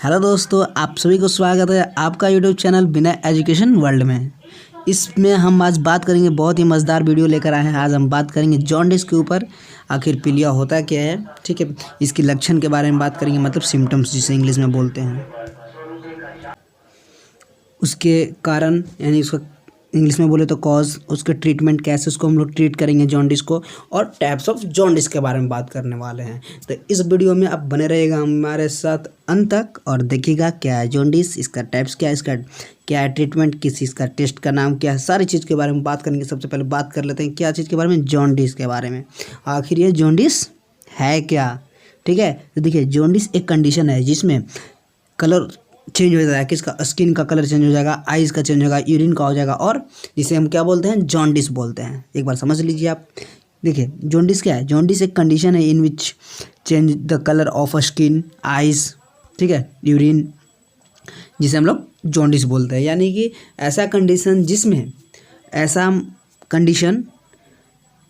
Hello दोस्तों, आप सभी को स्वागत है आपका यूट्यूब चैनल बिना एजुकेशन वर्ल्ड में। इसमें हम आज बात करेंगे, बहुत ही मज़ेदार वीडियो लेकर आए हैं। आज हम बात करेंगे जॉन्डिस के ऊपर। आखिर पीलिया होता क्या है, ठीक है, इसके लक्षण के बारे में बात करेंगे, मतलब सिम्टम्स जिसे इंग्लिश में बोलते हैं, उसके कारण यानी उसका इंग्लिश में बोले तो कॉज, उसके ट्रीटमेंट कैसे उसको हम लोग ट्रीट करेंगे जॉन्डिस को, और टाइप्स ऑफ जॉन्डिस के बारे में बात करने वाले हैं। तो इस वीडियो में आप बने रहिएगा हमारे साथ अंत तक और देखिएगा क्या है जॉन्डिस, इसका टाइप्स क्या है, इसका क्या है ट्रीटमेंट, किस चीज़ का टेस्ट का नाम क्या है, सारी चीज़ के बारे में बात करेंगे। सबसे पहले बात कर लेते हैं क्या चीज़ के बारे में, जॉन्डिस के बारे में। आखिर ये जॉन्डिस है क्या, ठीक है। तो देखिए, जॉन्डिस एक कंडीशन है जिसमें कलर चेंज हो जाता है, किसका, स्किन का कलर चेंज हो जाएगा, आइज़ का चेंज होगा, यूरिन का हो जाएगा, और जिसे हम क्या बोलते हैं, जॉन्डिस बोलते हैं। एक बार समझ लीजिए आप। देखिए, जॉन्डिस क्या है, जॉन्डिस एक कंडीशन है in which change the colour of skin, eyes, ठीक है, यूरिन, जिसे हम लोग जॉन्डिस बोलते हैं। यानी कि ऐसा कंडीशन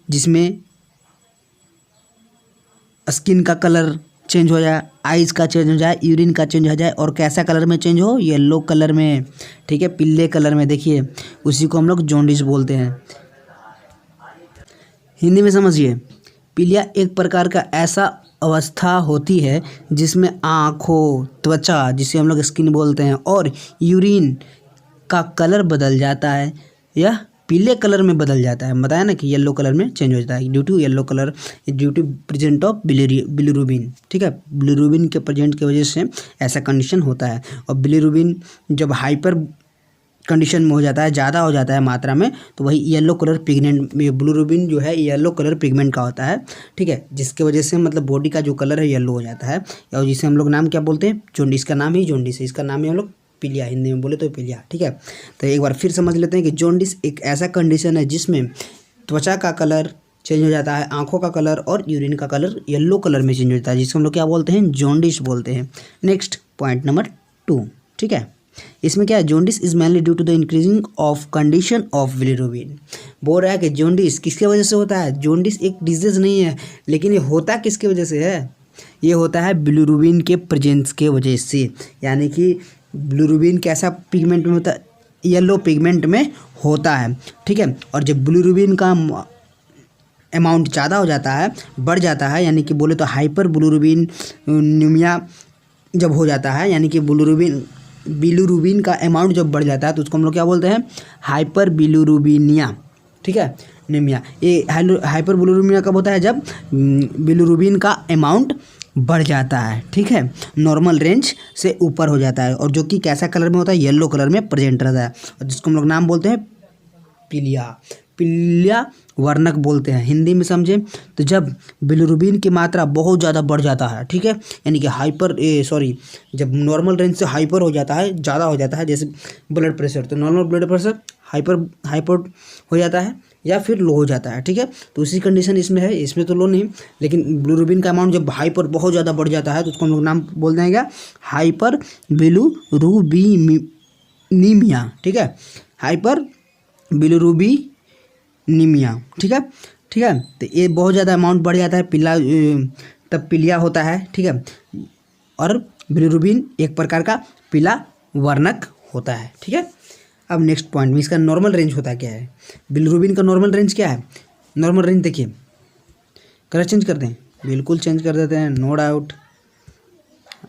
जिसमें स्किन का कलर चेंज हो जाए, आइज़ का चेंज हो जाए, यूरिन का चेंज हो जाए, और कैसा कलर में चेंज हो, येलो कलर में, ठीक है, पीले कलर में। देखिए, उसी को हम लोग जॉन्डिस बोलते हैं। हिंदी में समझिए, पीलिया एक प्रकार का ऐसा अवस्था होती है जिसमें आँखों, त्वचा जिसे हम लोग स्किन बोलते हैं, और यूरिन का कलर बदल जाता है, यह पीले कलर में बदल जाता है। बताया ना कि येलो कलर में चेंज हो जाता है due to yellow colour, due to present of bilirubin, ठीक है। बिलीरुबिन के प्रेजेंट की वजह से ऐसा कंडीशन होता है। और बिलीरुबिन जब हाइपर कंडीशन में हो जाता है, ज़्यादा हो जाता है मात्रा में, तो वही येलो कलर पिगमेंट, बिलीरुबिन जो है येलो कलर पिगमेंट का होता है, ठीक है, जिसके वजह से मतलब बॉडी का जो कलर है येलो हो जाता है, और जिसे हम लोग नाम क्या बोलते हैं, जॉन्डिस का नाम ही जॉन्डिस है, इसका नाम ही हम लोग पीलिया, हिंदी में बोले तो पीलिया, ठीक है। तो एक बार फिर समझ लेते हैं कि जॉन्डिस एक ऐसा कंडीशन है जिसमें त्वचा का कलर चेंज हो जाता है, आंखों का कलर और यूरिन का कलर येलो कलर में चेंज हो जाता है, जिसको हम लोग क्या बोलते हैं, जॉन्डिस बोलते हैं। नेक्स्ट पॉइंट नंबर 2, ठीक है। इसमें क्या है, jaundice is mainly due to the increasing of condition of bilirubin. बोल रहा है कि जॉन्डिस किसके वजह से होता है। जॉन्डिस एक डिजीज नहीं है, लेकिन ये होता किसके वजह से है, ये होता है बिलीरुबिन के प्रेजेंस के वजह से। यानी कि बिलीरुबिन कैसा पिगमेंट में होता है, येलो पिगमेंट में होता है, ठीक है। और जब बिलीरुबिन का अमाउंट ज़्यादा हो जाता है, बढ़ जाता है, यानी कि बोले तो हाइपर बिलीरुबिनिमिया जब हो जाता है, यानी कि बिलीरुबिन का अमाउंट जब बढ़ जाता है, तो उसको हम लोग क्या बोलते हैं, हाइपर बिलीरुबिनिया, ठीक है, निमिया। ये हाइपर बिलीरुबिनिया कब होता है, जब बिलीरुबिन का अमाउंट बढ़ जाता है, ठीक है, नॉर्मल रेंज से ऊपर हो जाता है, और जो कि कैसा कलर में होता है, येलो कलर में प्रेजेंट रहता है, और जिसको हम लोग नाम बोलते हैं पीलिया, पीलिया वर्णक बोलते हैं हिंदी में, समझे। तो जब बिलीरुबिन की मात्रा बहुत ज़्यादा बढ़ जाता है, ठीक है, यानी कि जब नॉर्मल रेंज से हाइपर हो जाता है, ज़्यादा हो जाता है, जैसे ब्लड प्रेशर, तो नॉर्मल ब्लड प्रेशर हाइपर हो जाता है या फिर लो हो जाता है, ठीक है। तो उसी कंडीशन इसमें है, इसमें तो लो नहीं, लेकिन बिलीरुबिन का अमाउंट जब हाइपर बहुत ज़्यादा बढ़ जाता है, तो उसको हम लोग नाम बोल देंगे क्या, हाइपर बिलीरुबिनीमिया, ठीक है, हाइपर बिलीरुबिनीमिया, ठीक है, ठीक है। तो ये बहुत ज़्यादा अमाउंट बढ़ जाता है, तब पीलिया होता है, ठीक है। और बिलीरुबिन एक प्रकार का पीला वर्णक होता है, ठीक है। अब नेक्स्ट पॉइंट में इसका नॉर्मल रेंज होता क्या है, बिलीरुबिन का नॉर्मल रेंज क्या है। नॉर्मल रेंज देखिए, कलर चेंज कर दें, बिल्कुल चेंज कर देते हैं, नो डाउट,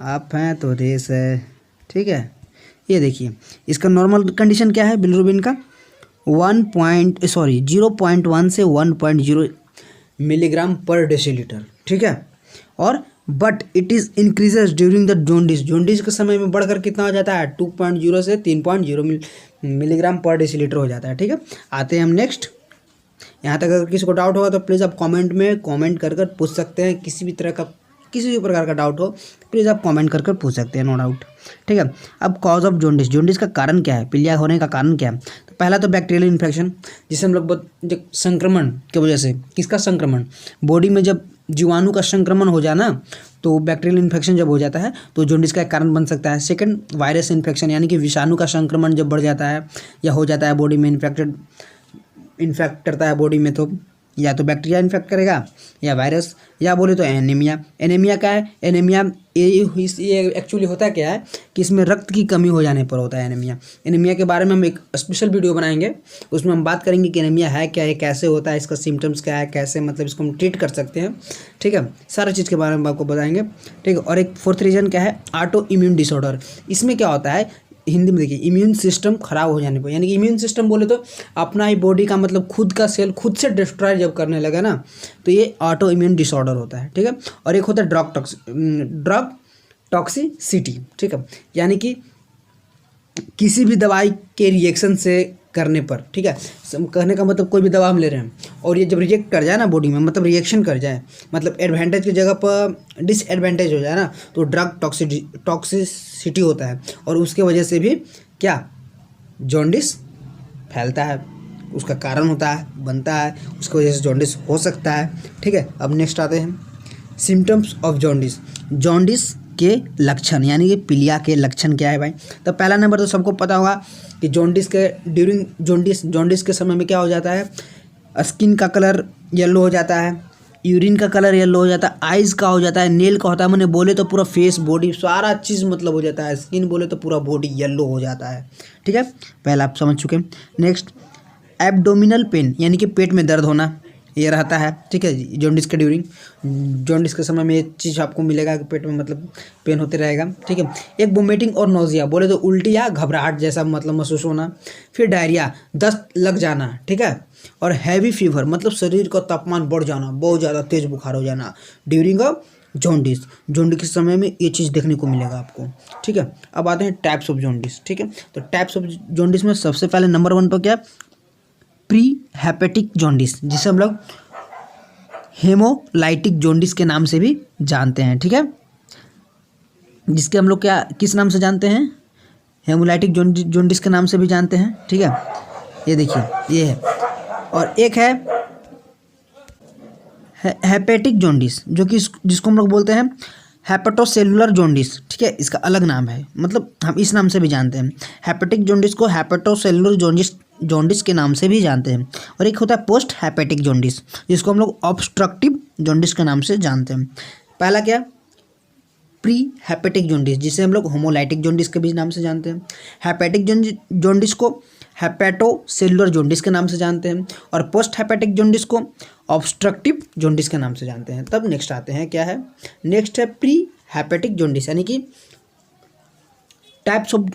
आप हैं तो देश है, ठीक है। ये देखिए, इसका नॉर्मल कंडीशन क्या है बिलीरुबिन का, 0.1 से 1.0 मिलीग्राम पर डेसीलीटर, ठीक है। और but it is increases during the jaundice के समय में बढ़कर कितना हो जाता है, 2.0 से 3.0 मिलीग्राम पर डेसीलीटर हो जाता है, ठीक है। आते हैं हम नेक्स्ट। यहाँ तक अगर किसी को डाउट होगा तो प्लीज़ आप कमेंट में कमेंट कर पूछ सकते हैं, किसी भी प्रकार का डाउट हो प्लीज़ आप कमेंट कर पूछ सकते हैं, नो डाउट, ठीक है। अब कॉज ऑफ जॉन्डिस का कारण क्या है, पीलिया होने का कारण क्या है। तो पहला तो बैक्टीरियल इन्फेक्शन, जिसे हम लोग जब संक्रमण की वजह से, किसका संक्रमण, बॉडी में जब जीवाणु का संक्रमण हो जाना, तो बैक्टीरियल इन्फेक्शन जब हो जाता है तो जॉन्डिस का एक कारण बन सकता है। सेकंड, वायरस इन्फेक्शन, यानी कि विषाणु का संक्रमण जब बढ़ जाता है या हो जाता है बॉडी में, इन्फेक्ट करता है बॉडी में, तो या तो बैक्टीरिया इन्फेक्ट करेगा या वायरस, या बोले तो एनीमिया। एनीमिया क्या है? एनीमिया ये एक्चुअली होता क्या है कि इसमें रक्त की कमी हो जाने पर होता है एनीमिया। एनीमिया के बारे में हम एक स्पेशल वीडियो बनाएंगे, उसमें हम बात करेंगे कि एनीमिया है क्या है, कैसे होता है, इसका सिम्टम्स क्या है, कैसे मतलब इसको हम ट्रीट कर सकते हैं, ठीक है। सारा चीज़ के बारे में आपको बताएंगे, ठीक है। और एक फोर्थ रीजन क्या है? Auto immune disorder. इसमें क्या होता है, हिंदी में देखिए, इम्यून सिस्टम खराब हो जाने पर, यानी कि इम्यून सिस्टम बोले तो अपना ही बॉडी का मतलब खुद का सेल खुद से डिस्ट्रॉय जब करने लगे ना, तो ये ऑटो इम्यून डिसऑर्डर होता है, ठीक है। और एक होता है ड्रग टॉक्सिसिटी, ठीक है, यानी कि किसी भी दवाई के रिएक्शन से करने पर, ठीक है। कहने का मतलब कोई भी दवा हम ले रहे हैं और ये जब रिएक्ट कर जाए ना बॉडी में, मतलब रिएक्शन कर जाए, मतलब एडवांटेज की जगह पर डिसएडवांटेज हो जाए ना, तो ड्रग टॉक्सिसिटी होता है। और उसके वजह से भी क्या जॉन्डिस फैलता है, उसका कारण होता है, बनता है, उसकी वजह से जॉन्डिस हो सकता है, ठीक है। अब नेक्स्ट आते हैं सिम्टम्स ऑफ जॉन्डिस। जॉन्डिस के लक्षण, यानी कि पीलिया के लक्षण क्या है भाई? तो पहला नंबर तो सबको पता होगा कि जॉन्डिस के ड्यूरिंग जॉन्डिस के समय में क्या हो जाता है? स्किन का कलर येलो हो जाता है, यूरिन का कलर येलो हो जाता है, आइज़ का हो जाता है, नेल का होता है, मैंने बोले तो पूरा फेस बॉडी सारा चीज़ मतलब हो जाता है, स्किन बोले तो पूरा बॉडी येलो हो जाता है, ठीक है। पहला आप समझ चुके हैं। नेक्स्ट एब्डोमिनल पेन, यानी कि पेट में दर्द होना, ये रहता है, ठीक है। जॉन्डिस के ड्यूरिंग, जॉन्डिस के समय में ये चीज़ आपको मिलेगा कि पेट में मतलब पेन होते रहेगा, ठीक है। एक वोमिटिंग और नोजिया, बोले तो उल्टी या घबराहट जैसा मतलब महसूस होना। फिर डायरिया, दस्त लग जाना, ठीक है। और हैवी फीवर, मतलब शरीर का तापमान बढ़ जाना, बहुत ज़्यादा तेज बुखार हो जाना ड्यूरिंग जॉन्डिस। जॉन्डिस के समय में ये चीज़ देखने को मिलेगा आपको, ठीक है। अब आते हैं टाइप्स ऑफ जॉन्डिस, ठीक है। तो टाइप्स ऑफ जॉन्डिस में सबसे पहले नंबर 1 पर क्या? प्री हेपेटिक जॉन्डिस, जिसे हम लोग हेमोलाइटिक जॉन्डिस के नाम से भी जानते हैं, ठीक है। जिसके हम लोग क्या किस नाम से जानते हैं? हेमोलाइटिक जॉन्डिस के नाम से भी जानते हैं, ठीक है। ये देखिए ये है। और एक है हेपेटिक जॉन्डिस, जो कि जिसको हम लोग बोलते हैं हेपेटोसेलुलर जॉन्डिस, ठीक है। इसका अलग नाम है, मतलब हम इस नाम से भी जानते हैं। हेपेटिक जॉन्डिस को हेपेटोसेलुलर जॉन्डिस के नाम से भी जानते हैं। और एक होता है पोस्ट हेपेटिक जॉन्डिस, जिसको हम लोग ऑब्स्ट्रक्टिव जॉन्डिस के नाम से जानते हैं। पहला क्या? प्री हेपेटिक जॉन्डिस, जिसे हम लोग होमोलाइटिक जॉन्डिस के भी नाम से जानते हैं। हेपेटिक जॉन्डिस को हेपेटोसेलुलर जॉन्डिस के नाम से जानते हैं। और पोस्ट हेपेटिक जॉन्डिस को ऑब्स्ट्रक्टिव जॉन्डिस के नाम से जानते हैं। तब नेक्स्ट आते हैं, क्या है? नेक्स्ट है प्री हेपेटिक जॉन्डिस, यानी कि टाइप्स ऑफ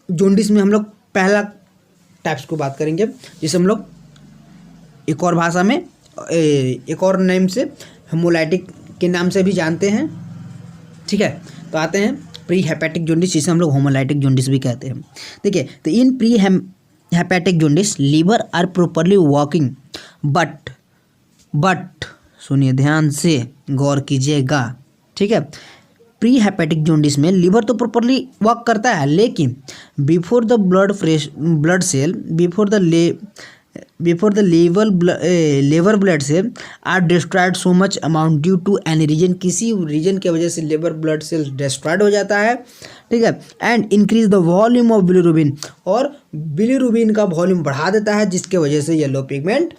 जॉन्डिस में हम लोग पहला टाइप्स को बात करेंगे, जिसे हम लोग एक और भाषा में एक और नेम से हेमोलाइटिक के नाम से भी जानते हैं, ठीक है। तो आते हैं प्री हेपेटिक जॉन्डिस, जिसे हम लोग होमोलाइटिक जॉन्डिस भी कहते हैं। देखिए, तो in pre hepatic jaundice liver are properly working but सुनिए ध्यान से, गौर कीजिएगा, ठीक है। प्री हेपेटिक जॉन्डिस में लीवर तो प्रॉपरली वर्क करता है, लेकिन before the liver blood cell are destroyed so much amount due to any reason, किसी रीजन की वजह से लेवर ब्लड सेल डिस्ट्रॉयड हो जाता है, ठीक है। And increase the volume of bilirubin, और बिलिरुबिन का वॉल्यूम बढ़ा देता है, जिसके वजह से येलो पिगमेंट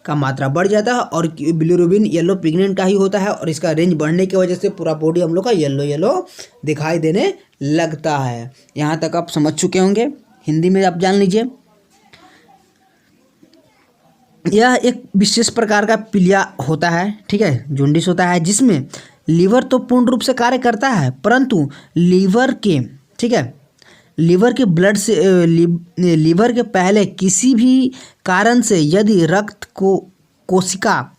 का मात्रा बढ़ जाता है। और बिलिरुबिन येलो पिगमेंट का ही होता है, और इसका रेंज बढ़ने की वजह से पूरा बॉडी हम लोग का येलो येलो दिखाई देने लगता है। यहाँ तक आप समझ चुके होंगे, हिंदी में आप जान लीजिए। यह एक विशेष प्रकार का पीलिया होता है, ठीक है, जॉन्डिस होता है, जिसमें लीवर तो पूर्ण रूप से कार्य करता है, परंतु लीवर के, ठीक है, लीवर के ब्लड से लीवर के पहले किसी भी कारण से यदि रक्त को कोशिका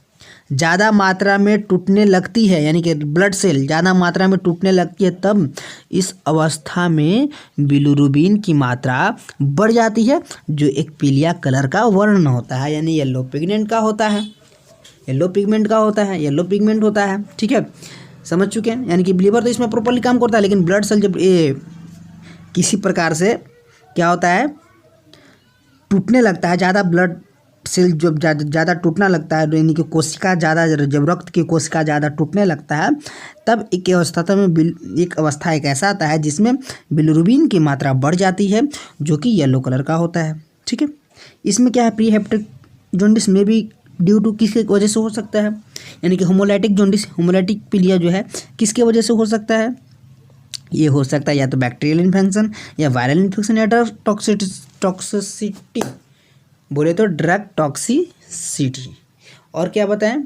ज़्यादा मात्रा में टूटने लगती है, यानी कि ब्लड सेल ज़्यादा मात्रा में टूटने लगती है, तब इस अवस्था में बिलिरुबिन की मात्रा बढ़ जाती है, जो एक पीलिया कलर का वर्ण होता है, यानी येलो पिगमेंट का होता है, येलो पिगमेंट होता है, ठीक है। समझ चुके हैं, यानी कि लीवर तो इसमें प्रॉपरली काम करता है, लेकिन ब्लड सेल जब किसी प्रकार से क्या होता है, टूटने लगता है, ज़्यादा ब्लड सेल जब ज़्यादा टूटना लगता है, यानी कि कोशिका ज़्यादा, जब रक्त की कोशिका ज़्यादा टूटने लगता है, तब एक अवस्था एक ऐसा आता है जिसमें बिलिरुबिन की मात्रा बढ़ जाती है, जो कि येलो कलर का होता है, ठीक है। इसमें क्या है, प्री हेपेटिक जॉन्डिस में भी ड्यू टू किसके वजह से हो सकता है, यानी कि होमोलाइटिक जॉन्डिस, होमोलाइटिक पीलिया जो है किसके वजह से हो सकता है, ये हो सकता है या तो बैक्टीरियल इन्फेक्शन या वायरल इन्फेक्शन या टॉक्सिसिटी, बोले तो ड्रग टॉक्सिसिटी, और क्या बताएं,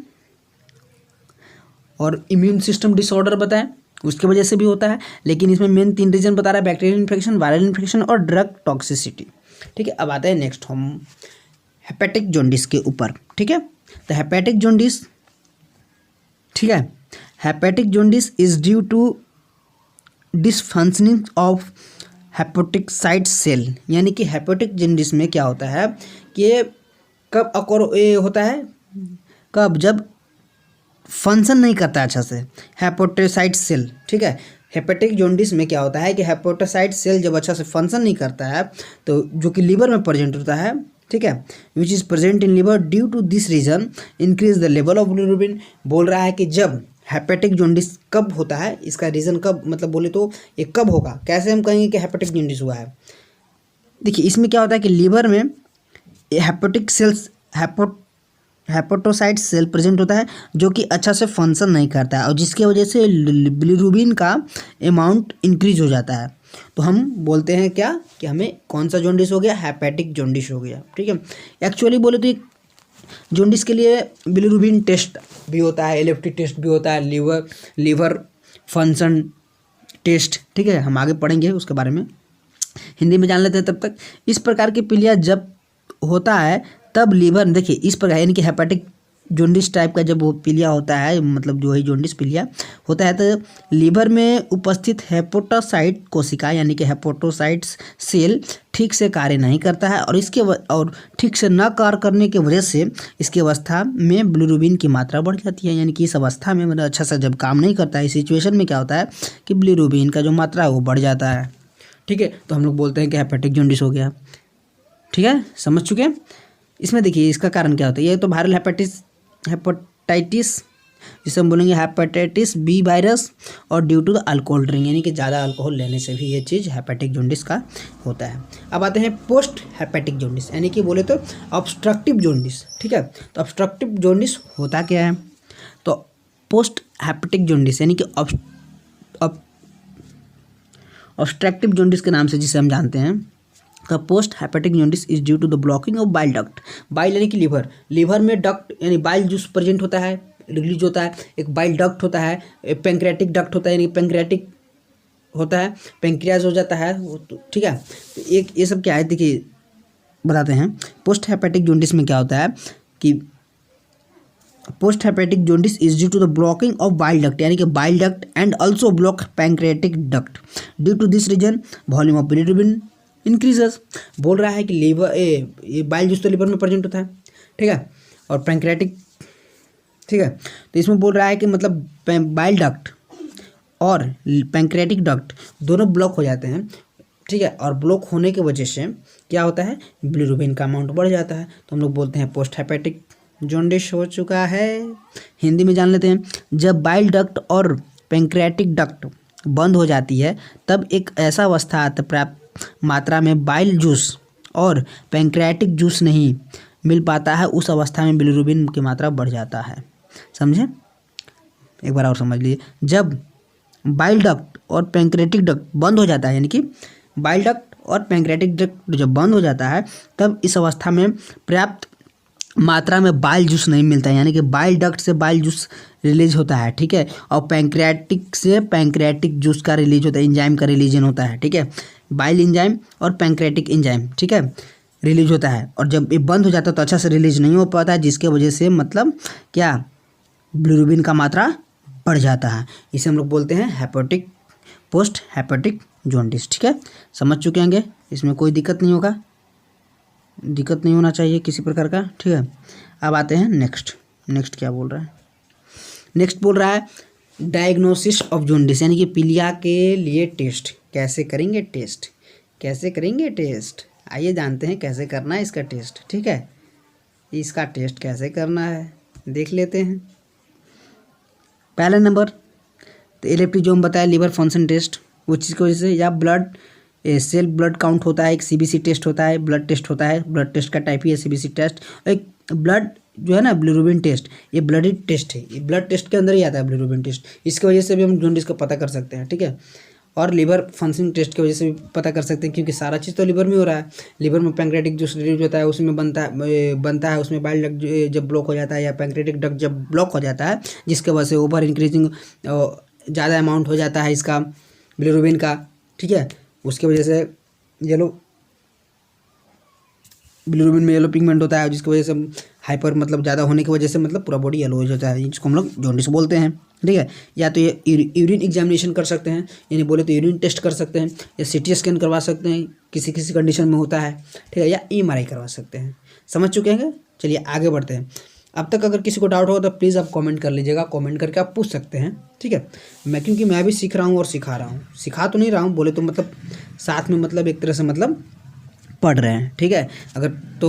और इम्यून सिस्टम डिसऑर्डर बताएं, उसकी वजह से भी होता है। लेकिन इसमें मेन 3 रीजन बता रहा है, बैक्टीरियल इन्फेक्शन, वायरल इन्फेक्शन और ड्रग टॉक्सिसिटी। ठीक है, अब आते हैं नेक्स्ट हम हेपेटिक जॉन्डिस के ऊपर। ठीक है, तो हेपेटिक जॉन्डिस, ठीक है, hepatic jaundice is due to dysfunctioning of hepatic site cell, यानी कि हेपेटिक जॉन्डिस में क्या होता है कि कब ये होता है, कब, जब फंक्शन नहीं करता अच्छा से हेपेटोसाइट सेल। ठीक है, हेपेटिक जॉन्डिस में क्या होता है कि हेपेटोसाइट सेल जब अच्छा से फंक्शन नहीं करता है, तो जो कि लीवर में प्रेजेंट होता है, ठीक है, which is present in liver due to this reason increase the level of bilirubin. बोल रहा है कि जब हेपेटिक जॉन्डिस कब होता है, इसका रीज़न कब, मतलब बोले तो ये कब होगा, कैसे हम कहेंगे कि हेपेटिक जॉन्डिस हुआ है। देखिए इसमें क्या होता है कि लीवर में hepatic cells, hepatocyte cell present होता है जो कि अच्छा से फंक्शन नहीं करता है, और जिसकी वजह से बिलिरुबिन का अमाउंट इंक्रीज हो जाता है। तो हम बोलते हैं क्या कि हमें कौन सा जॉन्डिस हो गया, हेपेटिक जॉन्डिस हो गया। ठीक है, एक्चुअली बोले तो जॉन्डिस के लिए बिलिरुबिन टेस्ट भी होता है, एलएफटी टेस्ट भी होता है, लीवर फंक्शन टेस्ट। ठीक है, हम आगे पढ़ेंगे उसके बारे में, हिंदी में जान लेते हैं तब तक। इस प्रकार की पीलिया जब होता है तब लीवर, देखिए इस प्रकार, यानी कि हेपेटिक जॉन्डिस टाइप का जब वो पीलिया होता है, मतलब जो है जॉन्डिस पीलिया होता है, तो लीवर में उपस्थित हेपेटोसाइट कोशिका, यानी कि हेपेटोसाइट्स सेल ठीक से कार्य नहीं करता है, और और ठीक से न कार्य करने की वजह से इसकी अवस्था में बिलिरुबिन की मात्रा बढ़ जाती है। यानी कि इस अवस्था में मतलब अच्छा सा जब काम नहीं करता है, इस सिचुएशन में क्या होता है कि बिलिरुबिन का जो मात्रा है वो बढ़ जाता है। ठीक है, तो हम लोग बोलते हैं कि हेपेटिक जॉन्डिस हो गया। ठीक है, समझ चुके हैं। इसमें देखिए इसका कारण क्या होता है, ये तो वायरल हेपेटाइटिस जिसे हम बोलेंगे हेपेटाइटिस बी वायरस, और due to the alcohol drink, यानी कि ज़्यादा अल्कोहल लेने से भी ये चीज़ हेपेटिक जॉन्डिस का होता है। अब आते हैं पोस्ट हेपेटिक जॉन्डिस, यानी कि बोले तो ऑब्स्ट्रक्टिव जॉन्डिस। ठीक है, तो ऑब्स्ट्रक्टिव जॉन्डिस होता क्या है, तो पोस्ट हेपेटिक जॉन्डिस यानी कि ऑब्स्ट्रक्टिव जॉन्डिस के नाम से जिसे हम जानते हैं, का post hepatic jaundice is due to the blocking of bile duct. Bile यानी कि लीवर में डक्ट यानी बाइल जूस प्रेजेंट होता है, रिलीज होता है। एक बाइल डक्ट होता है, एक पेंक्रियाटिक डक्ट होता है, यानी पेंक्रियाटिक होता है, पेंक्रियाज हो जाता है वो, तो ठीक है। तो एक ये सब क्या है, देखिए बताते हैं। पोस्ट हेपेटिक जॉन्डिस में क्या होता है कि post hepatic jaundice is due to the blocking of bile duct, यानी कि bile duct and also block pancreatic duct. Due to this reason volume of bilirubin increases. बोल रहा है कि लीवर ये बाइल जूस तो लीवर में प्रेजेंट होता है, ठीक है, और पैंक्रियाटिक, ठीक है, तो इसमें बोल रहा है कि मतलब बाइल डक्ट और पैंक्रियाटिक डक्ट दोनों ब्लॉक हो जाते हैं, ठीक है, और ब्लॉक होने की वजह से क्या होता है, बिलिरुबिन का अमाउंट बढ़ जाता है। तो हम लोग बोलते हैं पोस्ट हेपेटिक जॉन्डिस हो चुका है। हिंदी में जान लेते हैं। जब बाइल डक्ट और पैंक्रियाटिक डक्ट बंद हो जाती है तब एक ऐसा अवस्था आता है पर्याप्त मात्रा में बाइल जूस और पैंक्रियाटिक जूस नहीं मिल पाता है, उस अवस्था में बिलिरुबिन की मात्रा बढ़ जाता है। समझे, एक बार और समझ लीजिए। जब बाइल डक्ट और पैंक्रियाटिक डक्ट बंद हो जाता है, यानी कि बाइल डक्ट और पैंक्रियाटिक डक्ट जब बंद हो जाता है तब इस अवस्था में पर्याप्त मात्रा में बाइल जूस नहीं मिलता है, यानी कि बाइल डक्ट से बाइल जूस रिलीज होता है, ठीक है, और पैंक्रियाटिक से पैंक्रियाटिक जूस का रिलीज होता है, एंजाइम का रिलीजन होता है, ठीक है, बाइल एंजाइम और पैंक्रियाटिक एंजाइम, ठीक है, रिलीज होता है। और जब ये बंद हो जाता है तो अच्छा से रिलीज नहीं हो पाता है, जिसके वजह से मतलब क्या, बिलिरुबिन का मात्रा बढ़ जाता है। इसे हम लोग बोलते हैं हेपेटिक पोस्ट हेपेटिक जॉन्डिस। ठीक है, समझ चुके होंगे, इसमें कोई दिक्कत नहीं होगा, दिक्कत नहीं होना चाहिए किसी प्रकार का। ठीक है, अब आते हैं नेक्स्ट क्या बोल रहा है। नेक्स्ट बोल रहा है डायग्नोसिस ऑफ जॉन्डिस, यानी कि पीलिया के लिए टेस्ट कैसे करेंगे, टेस्ट आइए जानते हैं कैसे करना है इसका टेस्ट। ठीक है, इसका टेस्ट कैसे करना है देख लेते हैं। पहला नंबर तो एलएफटी जो हम बताया लीवर फंक्शन टेस्ट, वो चीज़ की वजह से, या ब्लड सेल ब्लड काउंट होता है, एक सीबीसी टेस्ट होता है, ब्लड टेस्ट होता है, ब्लड टेस्ट का टाइप ही है सीबीसी टेस्ट। एक ब्लड जो है ना बिलिरुबिन टेस्ट, ये ब्लडी टेस्ट है, ये ब्लड टेस्ट के अंदर ही आता है बिलिरुबिन टेस्ट। इसकी वजह से भी हम जॉन्डिस को पता कर सकते हैं, ठीक है। और लिवर फंक्शनिंग टेस्ट की वजह से भी पता कर सकते हैं, क्योंकि सारा चीज़ तो लिवर में हो रहा है। लिवर में पैंक्रेटिक जूस रिलीज होता है, उसमें बनता है उसमें बाइल डक्ट जब ब्लॉक हो जाता है, या पैंक्रेटिक डक्ट जब ब्लॉक हो जाता है, जिसके वजह से ओवर इंक्रीजिंग ज़्यादा अमाउंट हो जाता है इसका बिलिरुबिन का, ठीक है। उसकी वजह से येलो बिलिरुबिन में येलो पिगमेंट होता है, जिसकी वजह से हाइपर मतलब ज़्यादा होने की वजह से मतलब पूरा बॉडी येलो हो जाता है, जिसको हम लोग जॉन्डिस बोलते हैं, ठीक है। या तो ये यूरिन एग्जामिनेशन कर सकते हैं, यानी बोले तो यूरिन टेस्ट कर सकते हैं, या सीटी स्कैन करवा सकते हैं, किसी किसी कंडीशन में होता है, ठीक है, या एमआरआई करवा सकते हैं। समझ चुके हैं? चलिए आगे बढ़ते हैं। अब तक अगर किसी को डाउट हो तो प्लीज़ आप कमेंट कर लीजिएगा, कमेंट करके आप पूछ सकते हैं, ठीक है। क्योंकि मैं भी सीख रहा हूँ और सिखा रहा हूँ, सिखा तो नहीं रहा हूँ बोले तो मतलब साथ में मतलब एक तरह से मतलब पढ़ रहे हैं, ठीक है। अगर तो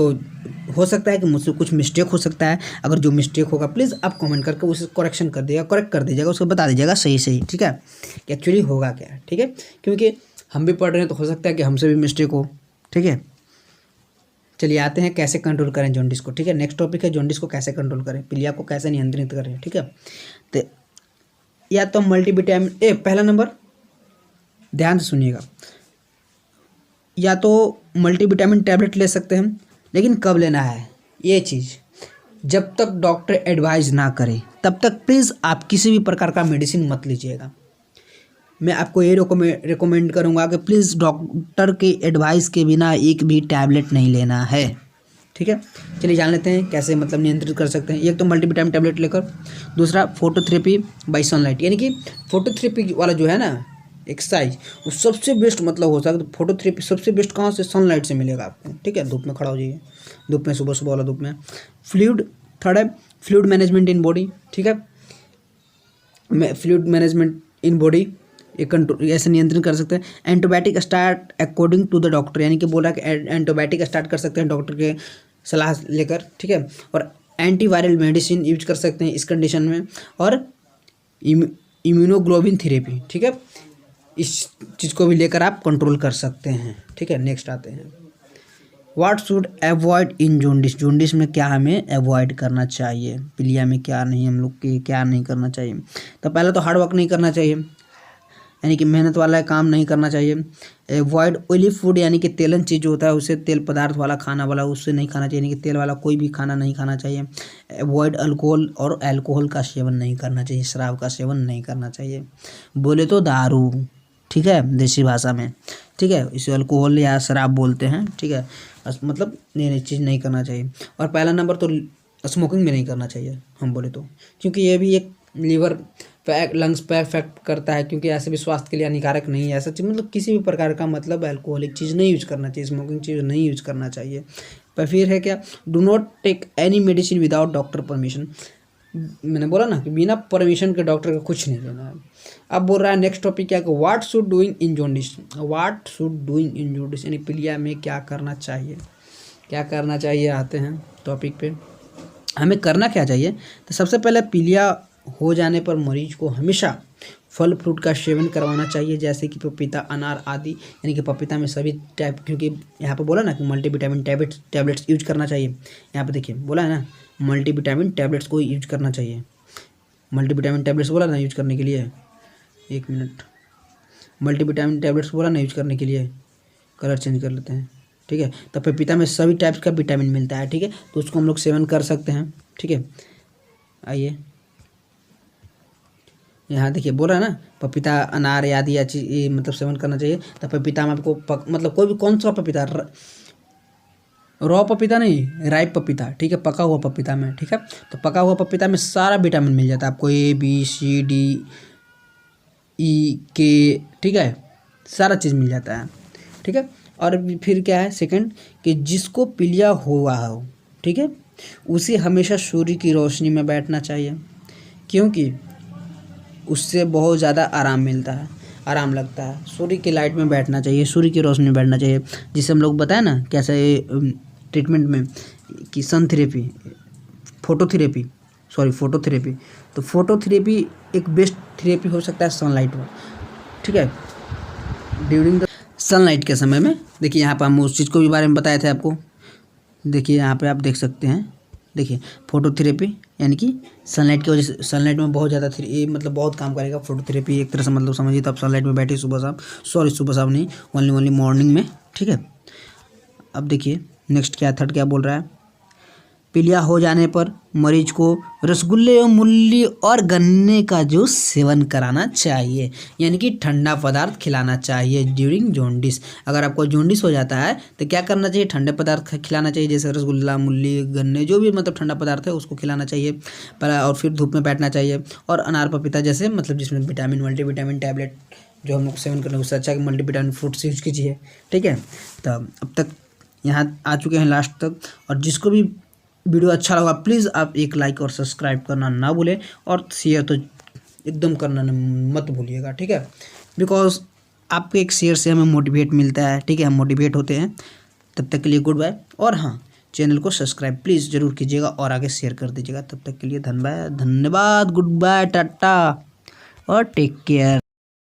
हो सकता है कि मुझसे कुछ मिस्टेक हो सकता है, अगर जो मिस्टेक होगा प्लीज़ आप कमेंट करके उसे करेक्शन कर दीजिएगा, करेक्ट कर दीजिएगा, उसको बता दीजिएगा सही, ठीक है, कि एक्चुअली होगा क्या है, ठीक है। क्योंकि हम भी पढ़ रहे हैं तो हो सकता है कि हमसे भी मिस्टेक हो, ठीक है। चलिए आते हैं कैसे कंट्रोल करें जॉन्डिस को, ठीक है। नेक्स्ट टॉपिक है जॉन्डिस को कैसे कंट्रोल करें, पीलिया को कैसे नियंत्रित करें, ठीक है। तो या तो मल्टीविटामिन पहला नंबर ध्यान से सुनिएगा, या तो मल्टीविटामिन टैबलेट ले सकते हैं, लेकिन कब लेना है ये चीज़, जब तक डॉक्टर एडवाइज ना करे तब तक प्लीज़ आप किसी भी प्रकार का मेडिसिन मत लीजिएगा। मैं आपको ये रिकमेंड करूँगा कि प्लीज़ डॉक्टर के एडवाइस के बिना एक भी टैबलेट नहीं लेना है, ठीक है। चलिए जान लेते हैं कैसे मतलब नियंत्रित कर सकते हैं। एक तो मल्टीविटामिन टैबलेट लेकर, दूसरा फोटोथेरेपी बाय सनलाइट, यानी कि फोटोथेरेपी वाला जो है ना एक्सरसाइज, वो सबसे बेस्ट मतलब हो सकता है। फोटोथेरेपी सबसे बेस्ट कहाँ से, सनलाइट से मिलेगा आपको, ठीक है। धूप में खड़ा हो जाइए, धूप में, सुबह वाला धूप में। थर्ड है फ्लूइड मैनेजमेंट इन बॉडी, ठीक है। फ्लूइड मैनेजमेंट इन बॉडी ये कंट्रोल ऐसे नियंत्रण कर सकते हैं। Antibiotic start according to the doctor, यानी कि बोला कि एंटीबायोटिक स्टार्ट कर सकते हैं डॉक्टर के सलाह लेकर, ठीक है। और एंटीवायरल मेडिसिन यूज कर सकते हैं इस कंडीशन में, और इम्यूनोग्लोबिन थेरेपी, ठीक है, इस चीज़ को भी लेकर आप कंट्रोल कर सकते हैं, ठीक है। नेक्स्ट आते हैं what should avoid in jaundice, jaundice में क्या हमें अवॉइड करना चाहिए, पीलिया में क्या नहीं, हम लोग के क्या नहीं करना चाहिए। तो पहले तो हार्ड वर्क नहीं करना चाहिए, यानी कि मेहनत वाला काम नहीं करना चाहिए। अवॉइड ऑयली फूड, यानी कि तेलन चीज़ जो होता है उसे तेल पदार्थ वाला खाना वाला उससे नहीं खाना चाहिए, यानी कि तेल वाला कोई भी खाना नहीं खाना चाहिए। अवॉइड अल्कोहल, और अल्कोहल का सेवन नहीं करना चाहिए, शराब का सेवन नहीं करना चाहिए, बोले तो दारू, ठीक है, देसी भाषा में, ठीक है, इसे अल्कोहल या शराब बोलते हैं, ठीक है। मतलब ये चीज़ नहीं करना चाहिए। और पहला नंबर तो स्मोकिंग भी नहीं करना चाहिए हम बोले तो, क्योंकि ये भी एक लीवर लंग्स पे इफेक्ट करता है, क्योंकि ऐसे भी स्वास्थ्य के लिए हानिकारक नहीं है ऐसा चीज़, मतलब किसी भी प्रकार का मतलब अल्कोहलिक चीज़ नहीं यूज करना चाहिए, स्मोकिंग चीज़ नहीं यूज करना चाहिए। पर फिर है क्या, do not take any medicine without doctor permission, मैंने बोला ना कि बिना परमिशन के डॉक्टर का कुछ नहीं लेना है। अब बोल रहा है नेक्स्ट टॉपिक क्या, what should doing in jaundice, what should doing in jaundice, यानी पीलिया में क्या करना चाहिए, क्या करना चाहिए। आते हैं टॉपिक पे, हमें करना क्या चाहिए। तो सबसे पहले पीलिया हो जाने पर मरीज को हमेशा फल फ्रूट का सेवन करवाना चाहिए, जैसे कि पपीता, अनार आदि, यानी कि पपीता में सभी टाइप, क्योंकि यहाँ पे बोला ना कि मल्टीविटामिन टैबलेट्स यूज करना चाहिए। यहाँ पे देखिए बोला है ना मल्टीविटामिन टैबलेट्स को यूज करना चाहिए, मल्टीविटामिन टैबलेट्स बोला ना यूज करने के लिए, एक मिनट, मल्टीविटामिन टैबलेट्स बोला ना यूज करने के लिए, कलर चेंज कर लेते हैं, ठीक है। तो पपीता में सभी टाइप्स का विटामिन मिलता है, ठीक है, तो उसको हम लोग सेवन कर सकते हैं, ठीक है। आइए यहाँ देखिए बोल रहा है ना पपीता, अनार आदि या चीज मतलब सेवन करना चाहिए। तो पपीता में आपको मतलब कोई भी कौन सा पपीता, रॉ पपीता नहीं, राइप पपीता, ठीक है, पका हुआ पपीता में, ठीक है। तो पका हुआ पपीता में सारा विटामिन मिल जाता है आपको, A B C D E K, ठीक है, सारा चीज़ मिल जाता है, ठीक है। और फिर क्या है सेकंड, कि जिसको पीलिया हुआ हो, ठीक है, उसे हमेशा सूर्य की रोशनी में बैठना चाहिए, क्योंकि उससे बहुत ज़्यादा आराम मिलता है, आराम लगता है। सूर्य की लाइट में बैठना चाहिए, सूर्य की रोशनी में बैठना चाहिए, जिसे हम लोग बताए ना कैसे ट्रीटमेंट में कि सन थेरेपी, फोटोथेरेपी, तो फोटोथेरेपी एक बेस्ट थेरेपी हो सकता है सनलाइट में, ठीक है, ड्यूरिंग द सनलाइट के समय में। देखिए यहाँ पर हम उस चीज़ को भी बारे में बताए थे आपको, देखिए यहाँ पे आप देख सकते हैं, देखिए फोटोथेरेपी यानी कि सनलाइट की वजह से, सनलाइट में बहुत ज़्यादा ये मतलब बहुत काम करेगा फोटोथेरेपी एक तरह से, मतलब समझिए तो आप सनलाइट में बैठे सुबह शाम, सुबह शाम नहीं, ओनली मॉर्निंग में, ठीक है। अब देखिए नेक्स्ट क्या, थर्ड क्या बोल रहा है, पीलिया हो जाने पर मरीज को रसगुल्ले और मूली और गन्ने का जूस सेवन कराना चाहिए, यानी कि ठंडा पदार्थ खिलाना चाहिए ड्यूरिंग जॉन्डिस। अगर आपको जॉन्डिस हो जाता है तो क्या करना चाहिए, ठंडे पदार्थ खिलाना चाहिए, जैसे रसगुल्ला, मूली, गन्ने, जो भी मतलब ठंडा पदार्थ है उसको खिलाना चाहिए। और फिर धूप में बैठना चाहिए, और अनार पपीता जैसे मतलब जिसमें विटामिन मल्टीविटामिन टैबलेट जो हम लोग सेवन करने उससे अच्छा कि मल्टीविटामिन फ्रूट्स यूज कीजिए, ठीक है। तो अब तक यहाँ आ चुके हैं लास्ट तक, और जिसको भी वीडियो अच्छा लगा प्लीज़ आप एक लाइक और सब्सक्राइब करना ना भूलें, और शेयर तो एकदम करना मत भूलिएगा, ठीक है। बिकॉज आपके एक शेयर से हमें मोटिवेट मिलता है, ठीक है, हम मोटिवेट होते हैं। तब तक के लिए गुड बाय, और हाँ चैनल को सब्सक्राइब प्लीज़ ज़रूर कीजिएगा और आगे शेयर कर दीजिएगा। तब तक के लिए धन्यवाद, गुड बाय, टाटा और टेक केयर।